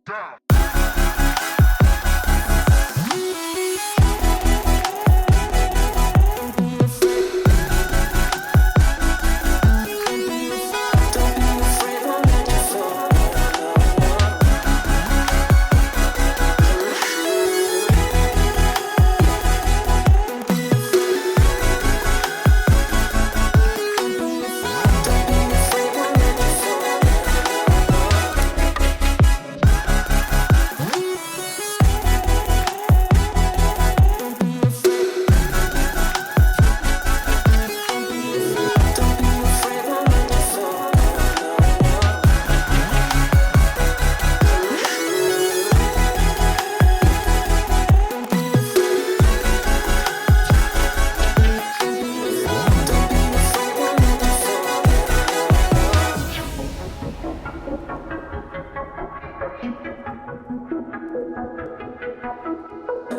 down.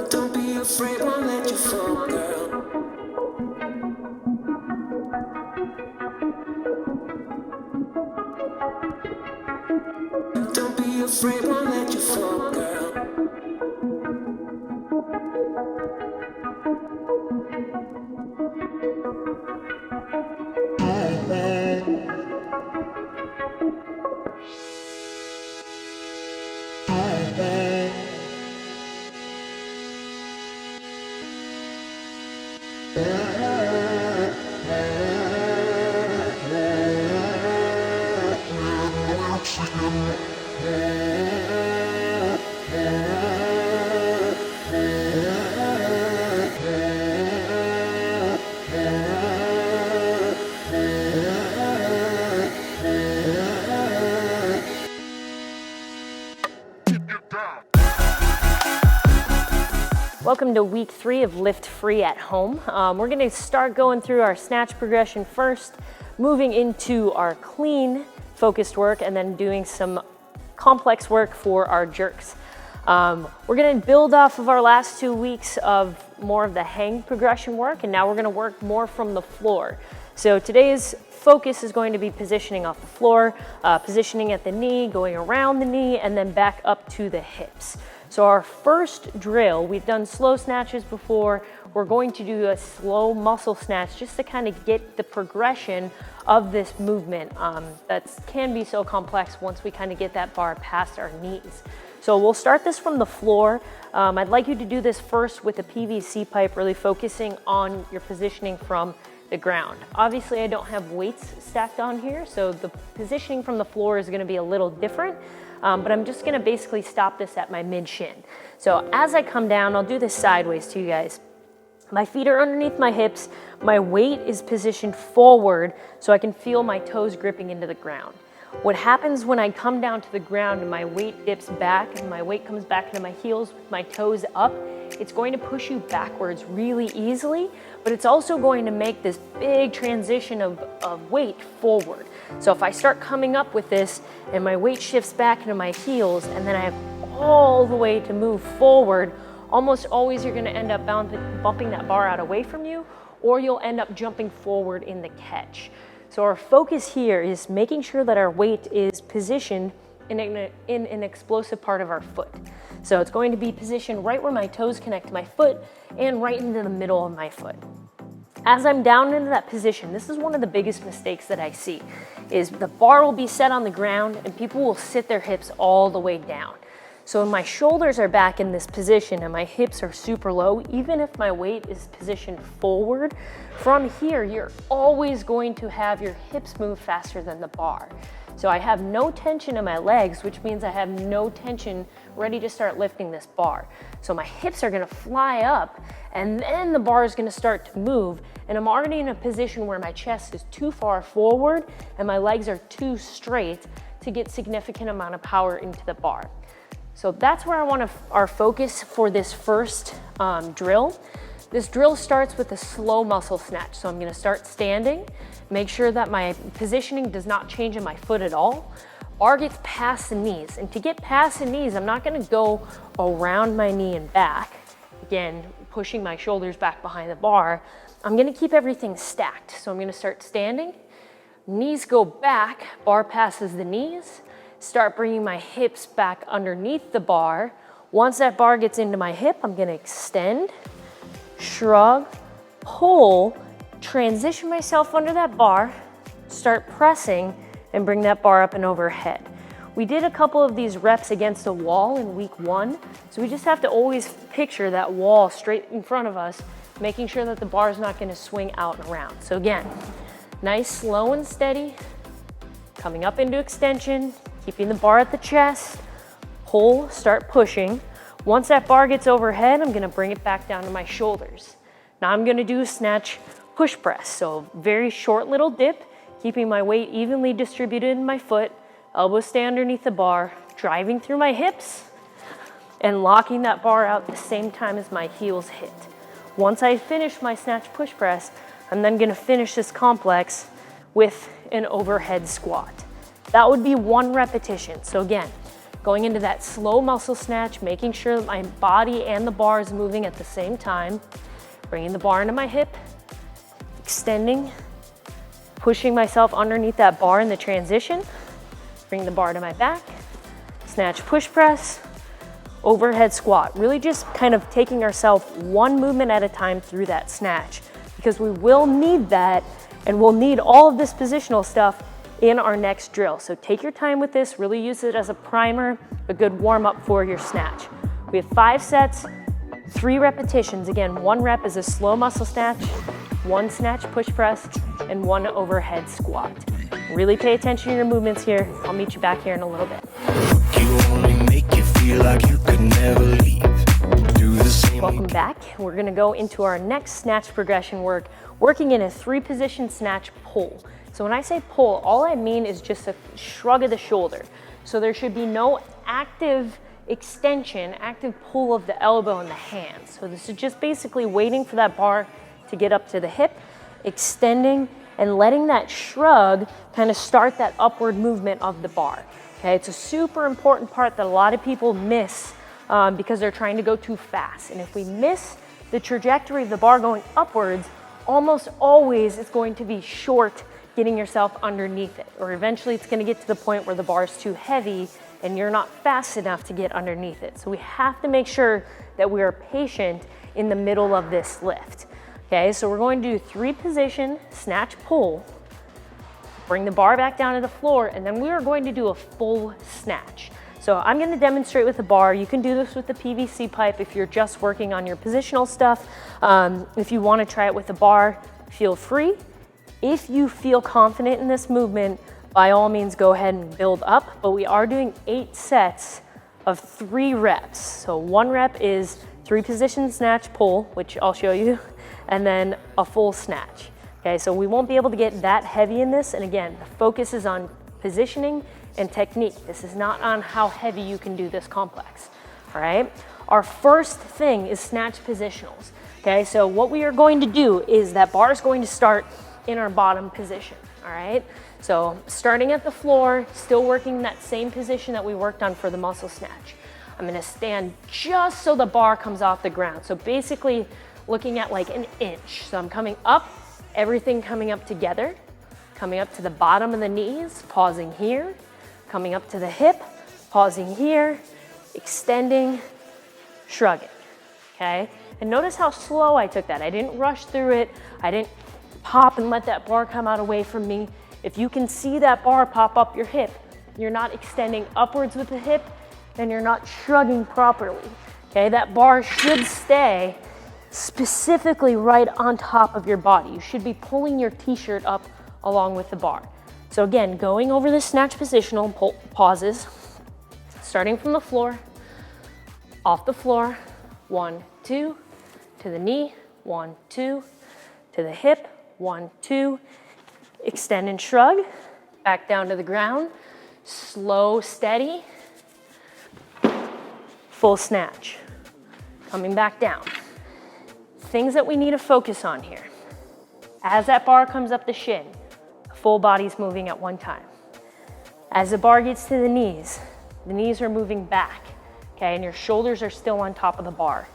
Don't be afraid, won't let you fall, girl. Don't be afraid, won't let you fall, girl. Welcome to week 3 of Lift Free at Home. We're going to start going through our snatch progression first, moving into our clean focused work, and then doing some complex work for our jerks. We're going to build off of our last 2 weeks of more of the hang progression work, and now we're going to work more from the floor. So today's focus is going to be positioning off the floor, positioning at the knee, going around the knee, and then back up to the hips. So our first drill, we've done slow snatches before. We're going to do a slow muscle snatch just to kind of get the progression of this movement that can be so complex once we kind of get that bar past our knees. So we'll start this from the floor. I'd like you to do this first with a PVC pipe, really focusing on your positioning from the ground. Obviously, I don't have weights stacked on here, so the positioning from the floor is gonna be a little different. But I'm just gonna basically stop this at my mid shin. So as I come down, I'll do this sideways to you guys. My feet are underneath my hips. My weight is positioned forward so I can feel my toes gripping into the ground. What happens when I come down to the ground and my weight dips back and my weight comes back into my heels with my toes up, it's going to push you backwards really easily, but it's also going to make this big transition of weight forward. So if I start coming up with this and my weight shifts back into my heels and then I have all the way to move forward, almost always you're gonna end up bumping that bar out away from you, or you'll end up jumping forward in the catch. So our focus here is making sure that our weight is positioned in an explosive part of our foot. So it's going to be positioned right where my toes connect to my foot and right into the middle of my foot. As I'm down into that position, this is one of the biggest mistakes that I see, is the bar will be set on the ground and people will sit their hips all the way down. So when my shoulders are back in this position and my hips are super low, even if my weight is positioned forward, from here, you're always going to have your hips move faster than the bar. So I have no tension in my legs, which means I have no tension ready to start lifting this bar. So my hips are gonna fly up and then the bar is gonna start to move, and I'm already in a position where my chest is too far forward and my legs are too straight to get significant amount of power into the bar. So that's where I want our focus for this first drill. This drill starts with a slow muscle snatch. So I'm gonna start standing, make sure that my positioning does not change in my foot at all. Bar gets past the knees, and to get past the knees, I'm not gonna go around my knee and back, again, pushing my shoulders back behind the bar. I'm gonna keep everything stacked. So I'm gonna start standing, knees go back, bar passes the knees, start bringing my hips back underneath the bar. Once that bar gets into my hip, I'm gonna extend, shrug, pull, transition myself under that bar, start pressing, and bring that bar up and overhead. We did a couple of these reps against a wall in week 1, so we just have to always picture that wall straight in front of us, making sure that the bar is not gonna swing out and around. So again, nice, slow and steady, coming up into extension, keeping the bar at the chest, pull, start pushing. Once that bar gets overhead, I'm gonna bring it back down to my shoulders. Now I'm gonna do a snatch push press. So very short little dip, keeping my weight evenly distributed in my foot, elbows stay underneath the bar, driving through my hips, and locking that bar out at the same time as my heels hit. Once I finish my snatch push press, I'm then gonna finish this complex with an overhead squat. That would be 1 repetition. So again, going into that slow muscle snatch, making sure that my body and the bar is moving at the same time, bringing the bar into my hip, extending, pushing myself underneath that bar in the transition, bring the bar to my back, snatch push press, overhead squat. Really just kind of taking ourselves 1 movement at a time through that snatch, because we will need that, and we'll need all of this positional stuff in our next drill. So take your time with this, really use it as a primer, a good warm up for your snatch. We have 5 sets, 3 repetitions. Again, 1 rep is a slow muscle snatch, 1 snatch push press, and 1 overhead squat. Really pay attention to your movements here. I'll meet you back here in a little bit. Welcome back. We're gonna go into our next snatch progression work, working in a 3-position snatch pull. So when I say pull, all I mean is just a shrug of the shoulder. So there should be no active extension, active pull of the elbow and the hands. So this is just basically waiting for that bar to get up to the hip, extending, and letting that shrug kind of start that upward movement of the bar. Okay, it's a super important part that a lot of people miss because they're trying to go too fast. And if we miss the trajectory of the bar going upwards, almost always it's going to be short getting yourself underneath it, or eventually it's gonna get to the point where the bar is too heavy and you're not fast enough to get underneath it. So we have to make sure that we are patient in the middle of this lift. Okay, so we're going to do 3-position snatch pull, bring the bar back down to the floor, and then we are going to do a full snatch. So I'm gonna demonstrate with the bar. You can do this with the PVC pipe if you're just working on your positional stuff. If you wanna try it with the bar, feel free. If you feel confident in this movement, by all means go ahead and build up, but we are doing 8 sets of 3 reps. So 1 rep is 3-position snatch pull, which I'll show you, and then a full snatch. Okay, so we won't be able to get that heavy in this, and again, the focus is on positioning and technique. This is not on how heavy you can do this complex, all right? Our first thing is snatch positionals, okay? So what we are going to do is that bar is going to start in our bottom position, all right? So starting at the floor, still working in that same position that we worked on for the muscle snatch. I'm gonna stand just so the bar comes off the ground. So basically looking at like an inch. So I'm coming up, everything coming up together, coming up to the bottom of the knees, pausing here, coming up to the hip, pausing here, extending, shrugging, okay? And notice how slow I took that. I didn't rush through it. I didn't pop and let that bar come out away from me. If you can see that bar pop up your hip, you're not extending upwards with the hip, and you're not shrugging properly, okay? That bar should stay specifically right on top of your body. You should be pulling your t-shirt up along with the bar. So again, going over the snatch positional pauses, starting from the floor, off the floor, 1, 2, to the knee, 1, 2, to the hip, 1, 2, extend and shrug, back down to the ground, slow, steady, full snatch, coming back down. Things that we need to focus on here. As that bar comes up the shin, the full body's moving at one time. As the bar gets to the knees are moving back, okay, and your shoulders are still on top of the bar.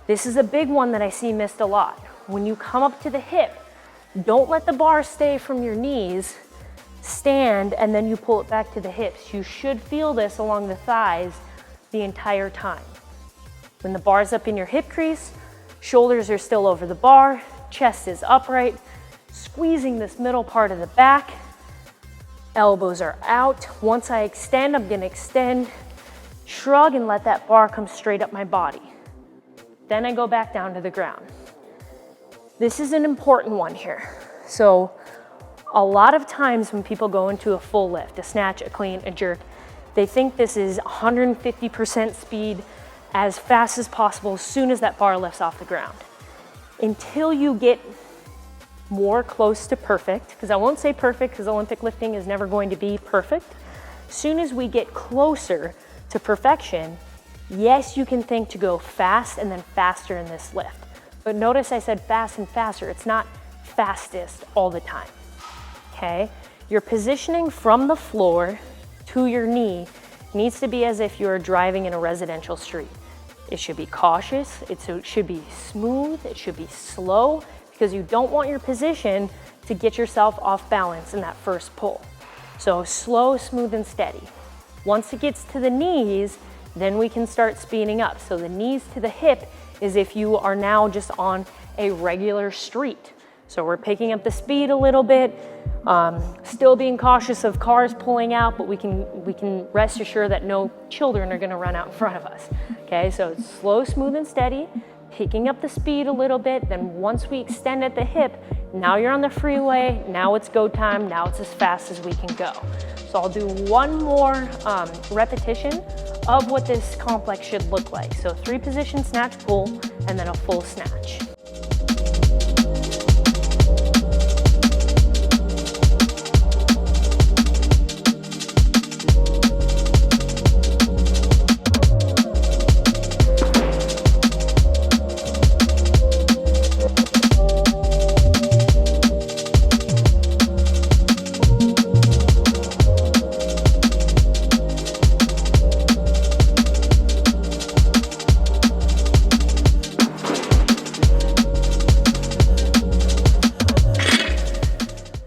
This is a big one that I see missed a lot. When you come up to the hip, don't let the bar stay from your knees stand, and then you pull it back to the hips. You should feel this along the thighs the entire time. When the bar's up in your hip crease, shoulders are still over the bar, chest is upright, squeezing this middle part of the back, elbows are out. Once I extend, I'm gonna extend, shrug, and let that bar come straight up my body. Then I go back down to the ground. This is an important one here. So a lot of times when people go into a full lift, a snatch, a clean, a jerk, they think this is 150% speed as fast as possible as soon as that bar lifts off the ground. Until you get more close to perfect, because I won't say perfect because Olympic lifting is never going to be perfect. As soon as we get closer to perfection, yes, you can think to go fast and then faster in this lift. But notice I said fast and faster. It's not fastest all the time, okay? Your positioning from the floor to your knee needs to be as if you're driving in a residential street. It should be cautious, it should be smooth, it should be slow, because you don't want your position to get yourself off balance in that first pull. So slow, smooth, and steady. Once it gets to the knees, then we can start speeding up. So the knees to the hip is if you are now just on a regular street. So we're picking up the speed a little bit, still being cautious of cars pulling out, but we can rest assured that no children are gonna run out in front of us. Okay, so it's slow, smooth, and steady, picking up the speed a little bit. Then once we extend at the hip, now you're on the freeway, now it's go time, now it's as fast as we can go. So I'll do one more repetition of what this complex should look like. So 3 position snatch pull, and then a full snatch.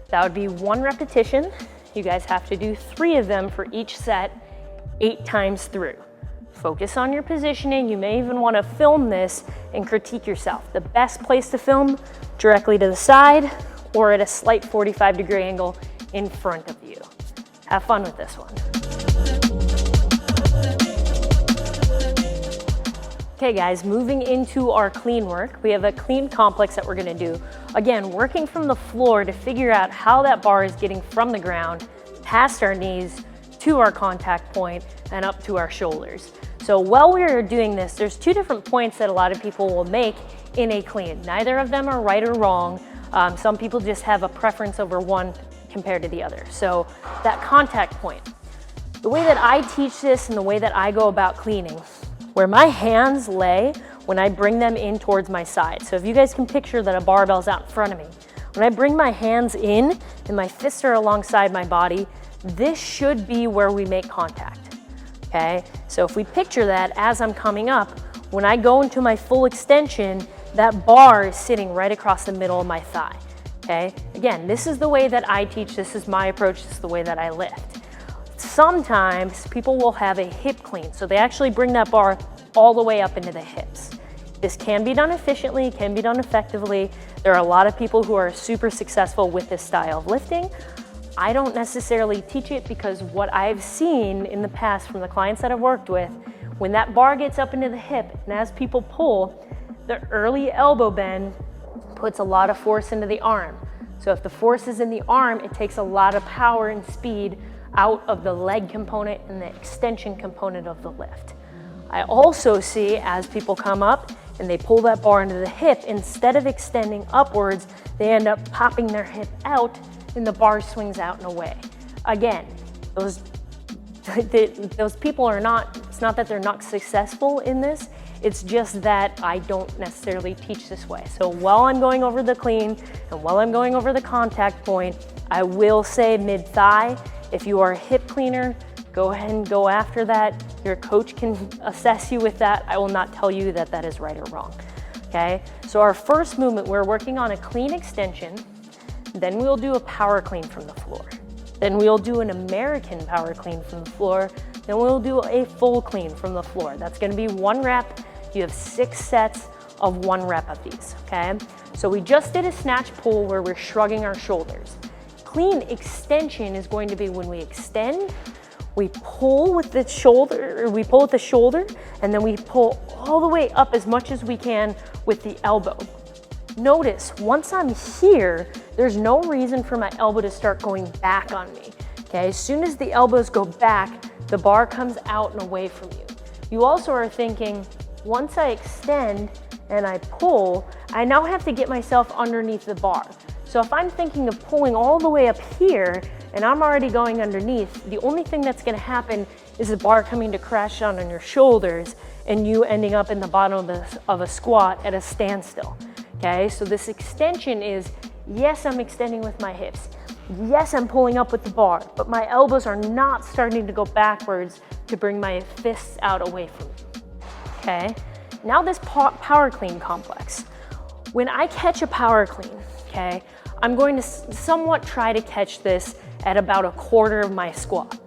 That would be 1 repetition. You guys have to do 3 of them for each set, 8 times through. Focus on your positioning. You may even want to film this and critique yourself. The best place to film, directly to the side or at a slight 45-degree angle in front of you. Have fun with this one. Okay guys, moving into our clean work, we have a clean complex that we're gonna do. Again, working from the floor to figure out how that bar is getting from the ground, past our knees, to our contact point, and up to our shoulders. So while we're doing this, there's 2 different points that a lot of people will make in a clean. Neither of them are right or wrong. Some people just have a preference over one compared to the other. So that contact point. The way that I teach this and the way that I go about cleaning, where my hands lay when I bring them in towards my side. So if you guys can picture that a barbell's out in front of me, when I bring my hands in and my fists are alongside my body, this should be where we make contact, okay? So if we picture that as I'm coming up, when I go into my full extension, that bar is sitting right across the middle of my thigh, okay? Again, this is the way that I teach, this is my approach, this is the way that I lift. Sometimes people will have a hip clean, so they actually bring that bar all the way up into the hips. This can be done efficiently, can be done effectively. There are a lot of people who are super successful with this style of lifting. I don't necessarily teach it because what I've seen in the past from the clients that I've worked with, when that bar gets up into the hip and as people pull, the early elbow bend puts a lot of force into the arm. So if the force is in the arm, it takes a lot of power and speed out of the leg component and the extension component of the lift. I also see as people come up and they pull that bar into the hip, instead of extending upwards, they end up popping their hip out and the bar swings out and away. Again, those people are not, it's not that they're not successful in this, it's just that I don't necessarily teach this way. So while I'm going over the clean and while I'm going over the contact point, I will say mid-thigh. If you are a hip cleaner, go ahead and go after that. Your coach can assess you with that. I will not tell you that that is right or wrong, okay? So our first movement, we're working on a clean extension, then we'll do a power clean from the floor. Then we'll do an American power clean from the floor. Then we'll do a full clean from the floor. That's gonna be 1 rep. You have 6 sets of 1 rep of these, okay? So we just did a snatch pull where we're shrugging our shoulders. Clean extension is going to be when we extend, we pull with the shoulder, and then we pull all the way up as much as we can with the elbow. Notice, once I'm here, there's no reason for my elbow to start going back on me, okay? As soon as the elbows go back, the bar comes out and away from you. You also are thinking, once I extend and I pull, I now have to get myself underneath the bar. So if I'm thinking of pulling all the way up here and I'm already going underneath, the only thing that's gonna happen is the bar coming to crash down on your shoulders and you ending up in the bottom of a squat at a standstill, okay? So this extension is, yes, I'm extending with my hips. Yes, I'm pulling up with the bar, but my elbows are not starting to go backwards to bring my fists out away from me, okay? Now this power clean complex. When I catch a power clean, okay, I'm going to somewhat try to catch this at about 1/4 of my squat,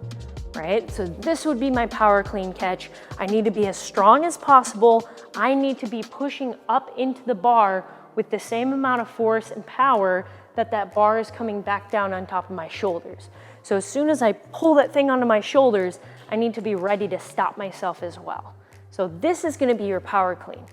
right? So this would be my power clean catch. I need to be as strong as possible. I need to be pushing up into the bar with the same amount of force and power that bar is coming back down on top of my shoulders. So as soon as I pull that thing onto my shoulders, I need to be ready to stop myself as well. So this is gonna be your power clean.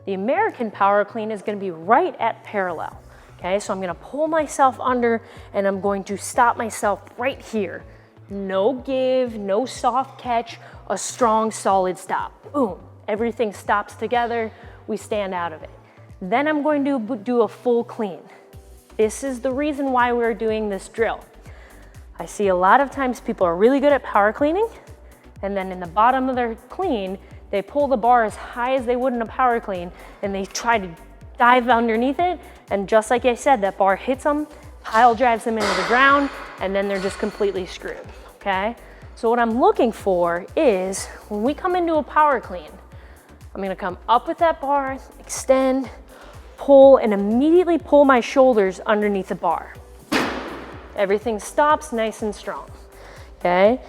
The American power clean is gonna be right at parallel. Okay, so I'm gonna pull myself under and I'm going to stop myself right here. No give, no soft catch, a strong, solid stop. Boom, everything stops together, we stand out of it. Then I'm going to do a full clean. This is the reason why we're doing this drill. I see a lot of times people are really good at power cleaning, and then in the bottom of their clean, they pull the bar as high as they would in a power clean, and they try to dive underneath it, and just like I said, that bar hits them, pile drives them into the ground, and then they're just completely screwed, okay? So what I'm looking for is, when we come into a power clean, I'm gonna come up with that bar, extend, pull, and immediately pull my shoulders underneath the bar. Everything stops nice and strong, okay?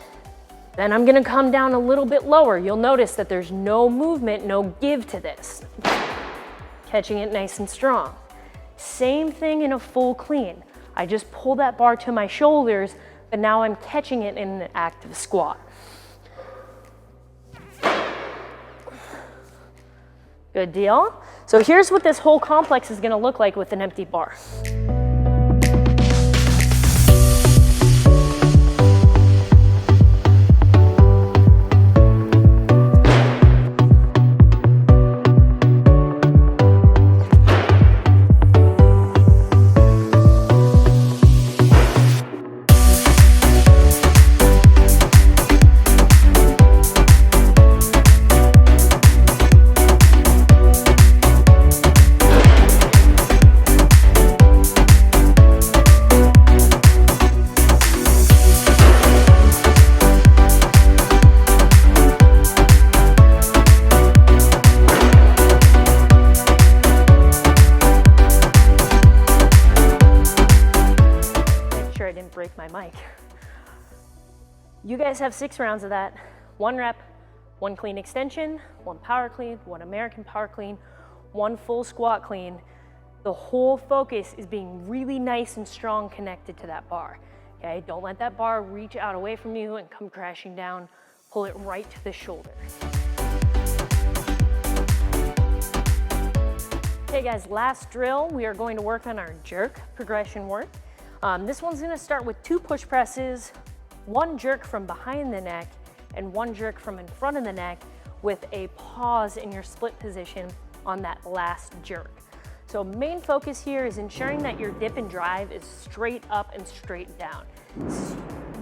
Then I'm gonna come down a little bit lower. You'll notice that there's no movement, no give to this. Catching it nice and strong. Same thing in a full clean. I just pull that bar to my shoulders, but now I'm catching it in an active squat. Good deal. So here's what this whole complex is gonna look like with an empty bar. Break my mic. You guys have 6 rounds of that. 1 rep, 1 clean extension, 1 power clean, 1 American power clean, 1 full squat clean. The whole focus is being really nice and strong connected to that bar. Okay, don't let that bar reach out away from you and come crashing down. Pull it right to the shoulder. Okay guys, last drill, we are going to work on our jerk progression work. This one's gonna start with 2 push presses, 1 jerk from behind the neck, and 1 jerk from in front of the neck with a pause in your split position on that last jerk. So main focus here is ensuring that your dip and drive is straight up and straight down. It's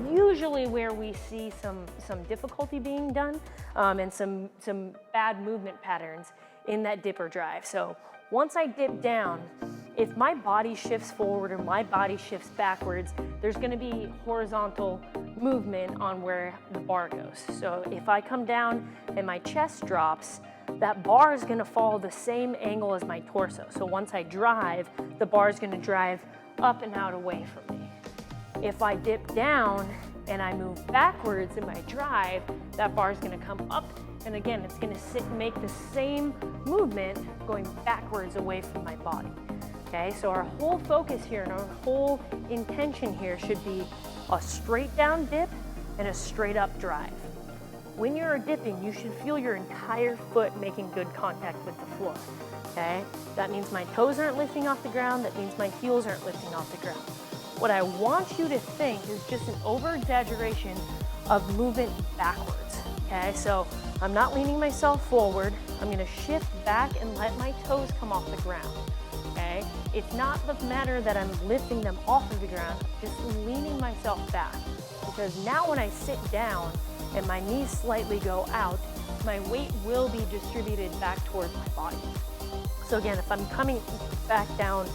usually where we see some difficulty being done and some bad movement patterns in that dip or drive. So once I dip down, if my body shifts forward or my body shifts backwards, there's gonna be horizontal movement on where the bar goes. So if I come down and my chest drops, that bar is gonna follow the same angle as my torso. So once I drive, the bar is gonna drive up and out away from me. If I dip down and I move backwards in my drive, that bar is gonna come up, and again, it's gonna sit and make the same movement going backwards away from my body. Okay, so our whole focus here and our whole intention here should be a straight down dip and a straight up drive. When you're dipping, you should feel your entire foot making good contact with the floor. Okay, that means my toes aren't lifting off the ground, that means my heels aren't lifting off the ground. What I want you to think is just an over-exaggeration of movement backwards, okay? So I'm not leaning myself forward. I'm gonna shift back and let my toes come off the ground, okay? It's not the matter that I'm lifting them off of the ground, just leaning myself back. Because now when I sit down and my knees slightly go out, my weight will be distributed back towards my body. So again, if I'm coming back down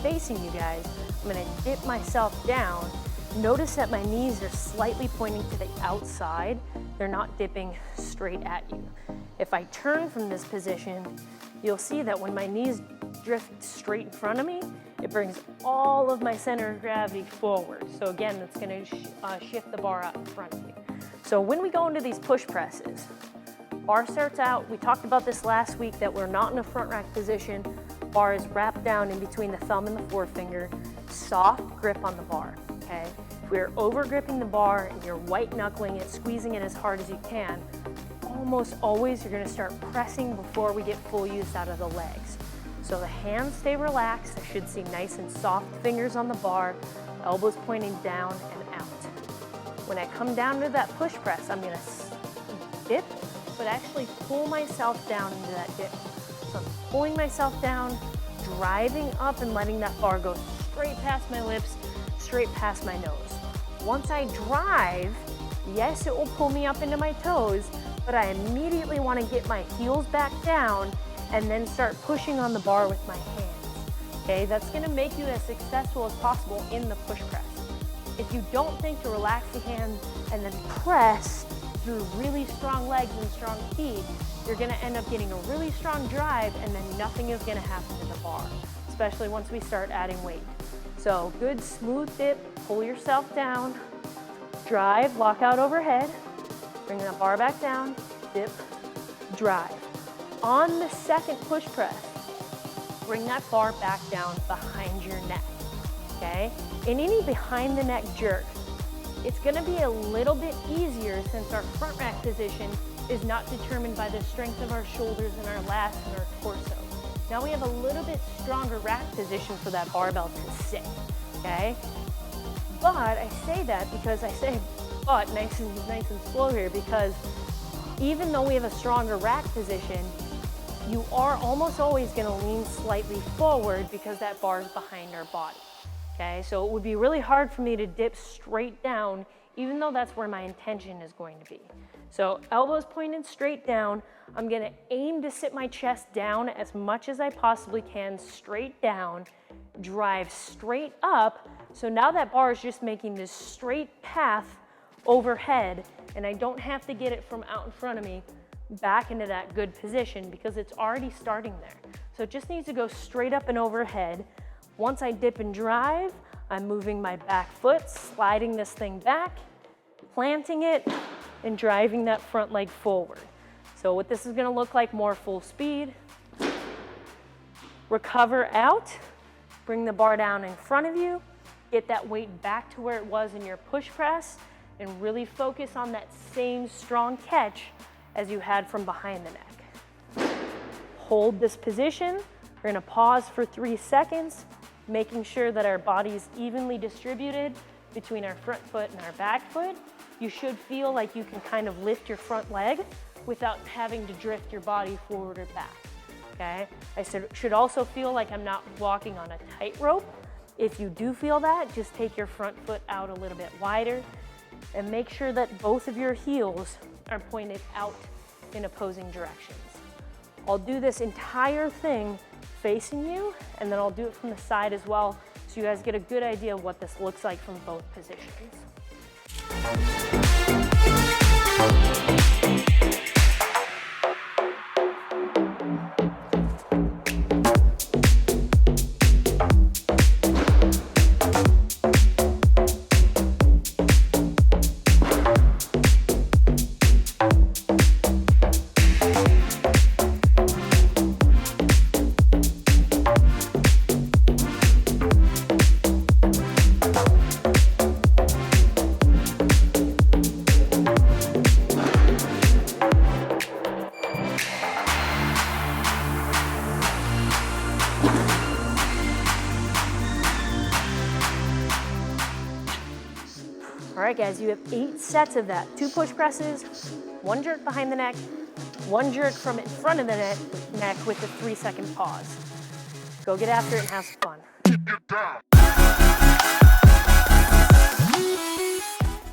facing you guys, I'm gonna dip myself down. Notice that my knees are slightly pointing to the outside. They're not dipping straight at you. If I turn from this position, you'll see that when my knees drift straight in front of me, it brings all of my center of gravity forward. So again, it's gonna shift the bar out in front of me. So when we go into these push presses, bar starts out, we talked about this last week, that we're not in a front rack position. Bar is wrapped down in between the thumb and the forefinger. Soft grip on the bar, okay? If we're over gripping the bar and you're white knuckling it, squeezing it as hard as you can, almost always you're gonna start pressing before we get full use out of the legs. So the hands stay relaxed. I should see nice and soft fingers on the bar, elbows pointing down and out. When I come down to that push press, I'm gonna dip, but actually pull myself down into that dip. So I'm pulling myself down, driving up and letting that bar go straight past my lips, straight past my nose. Once I drive, yes, it will pull me up into my toes, but I immediately want to get my heels back down and then start pushing on the bar with my hands. Okay, that's going to make you as successful as possible in the push press. If you don't think to relax the hands and then press through really strong legs and strong feet, you're going to end up getting a really strong drive, and then nothing is going to happen to the bar, especially once we start adding weight. So good smooth dip, pull yourself down, drive, lock out overhead, bring that bar back down, dip, drive. On the second push press, bring that bar back down behind your neck, okay? In any behind the neck jerk, it's gonna be a little bit easier since our front rack position is not determined by the strength of our shoulders and our lats and our torso. Now we have a little bit stronger rack position for that barbell to sit, okay? But I say that because I say but nice and slow here, because even though we have a stronger rack position, you are almost always gonna lean slightly forward because that bar is behind our body, okay? So it would be really hard for me to dip straight down, even though that's where my intention is going to be. So elbows pointed straight down. I'm gonna aim to sit my chest down as much as I possibly can, straight down, drive straight up. So now that bar is just making this straight path overhead, and I don't have to get it from out in front of me back into that good position because it's already starting there. So it just needs to go straight up and overhead. Once I dip and drive, I'm moving my back foot, sliding this thing back, planting it, and driving that front leg forward. So what this is gonna look like, more full speed. Recover out, bring the bar down in front of you, get that weight back to where it was in your push press, and really focus on that same strong catch as you had from behind the neck. Hold this position. We're gonna pause for 3 seconds, making sure that our body's evenly distributed between our front foot and our back foot. You should feel like you can kind of lift your front leg without having to drift your body forward or back, okay? I should also feel like I'm not walking on a tightrope. If you do feel that, just take your front foot out a little bit wider and make sure that both of your heels are pointed out in opposing directions. I'll do this entire thing facing you, and then I'll do it from the side as well, so you guys get a good idea of what this looks like from both positions. All right, guys, you have 8 sets of that. 2 push presses, 1 jerk behind the neck, 1 jerk from in front of the neck with a 3-second pause. Go get after it and have some fun.